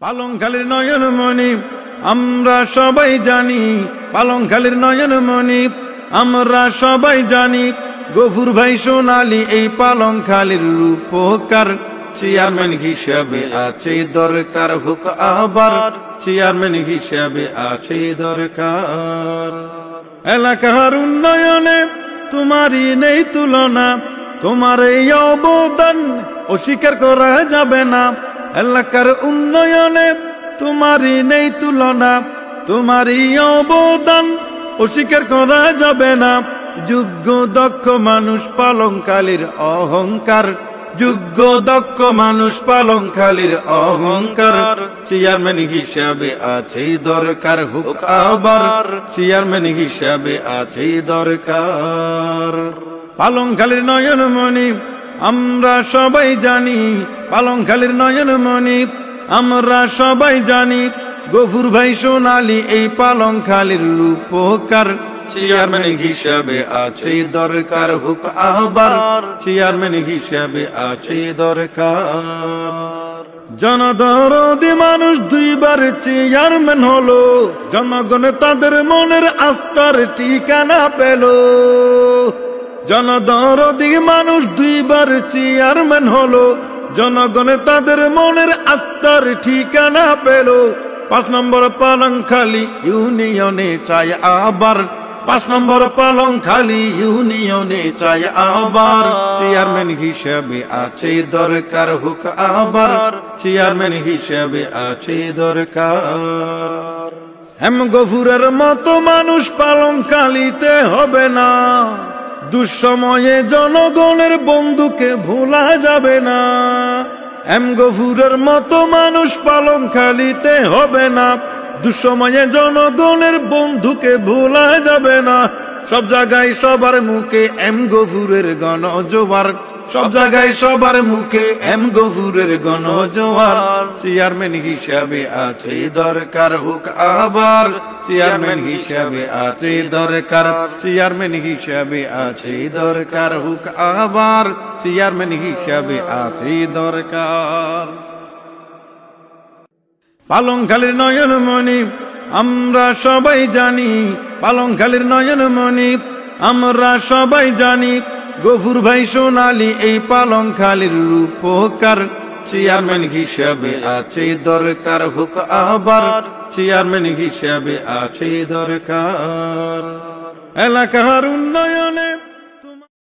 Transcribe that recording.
পালংখালীর নয়নমণি আমরা সবাই জানি, পালংখালীর নয়নমণি আমরা সবাই জানি। গফুর ভাই সোনালী এই পালংখালীর রূপকার, চেয়ারম্যান হিসাবে আছে দরকার হোক আবার, চেয়ারম্যান হিসাবে আছে দরকার। এলাকার উন্নয়নে তোমারই নেই তুলনা, তোমার এই অবদান অস্বীকার করা যাবে না। এলাকার উন্নয়নে তোমারই নেই তুলনা, তোমারই অবদান অস্বীকার করা যাবে না। যোগ্য দক্ষ মানুষ পালংখালীর অহংকার, যোগ্য দক্ষ মানুষ পালংখালীর অহংকার। চেয়ারম্যান হিসাবে আছে দরকার হোক আবার, চেয়ারম্যান হিসাবে আছে দরকার। পালংখালীর নয়নমণি আমরা সবাই জানি, পালংখালীর নয়নমণি আমরা সবাই জানি। গফুর ভাই সোনালী এই পালংখালীর রূপকার, চেয়ারম্যান হিসাবে আছে দরকার হোক আবার, চেয়ারম্যান হিসাবে আছে দরকার। জনদরদি মানুষ দুইবার চেয়ারম্যান হলো, জনগণে তাদের মনের আস্থার ঠিকানা পেল। জনদরদি মানুষ দুইবার চেয়ারম্যান হলো, জনগণে তাদের মনের আস্থার ঠিকানা পেল। 5 নম্বর পালংখালী ইউনিয়নে চাই আবার, 5 নম্বর পালংখালী ইউনিয়নে চাই আবার। চেয়ারম্যান হিসাবে আছে দরকার হোক আবার, চেয়ারম্যান হিসাবে আছে দরকার। এম গফুরের মতো মানুষ পালংখালীতে হবে না, দুঃসময়ে জনগণের বন্ধুকে ভোলা যাবে না। এম গফুরের মতো মানুষ পালংখালীতে হবে না, দুঃসময়ে জনগণের বন্ধুকে ভোলা যাবে না। সব জায়গায় সবার মুখে এম গফুরের গণজোয়ার, সব জায়গায় সবার মুখে এম গফুরের গণজোয়ার। চেয়ারম্যান হিসাবে আছে দরকার হোক আবার, চেয়ারম্যান হিসাবে আছে দরকার, চেয়ারম্যান হিসাবে আছে দরকার হোক আবার, চেয়ারম্যান হিসাবে আছে দরকার। পালংখালীর নয়নমণি আমরা সবাই জানি, পালংখালীর নয়নমণি আমরা সবাই জানি। গফুর ভাই সোনালী এই পালংখালীর রূপকার, চেয়ারম্যান হিসাবে আছে দরকার হোক আবার, চেয়ারম্যান হিসাবে আছে দরকার। এলাকার উন্নয়নে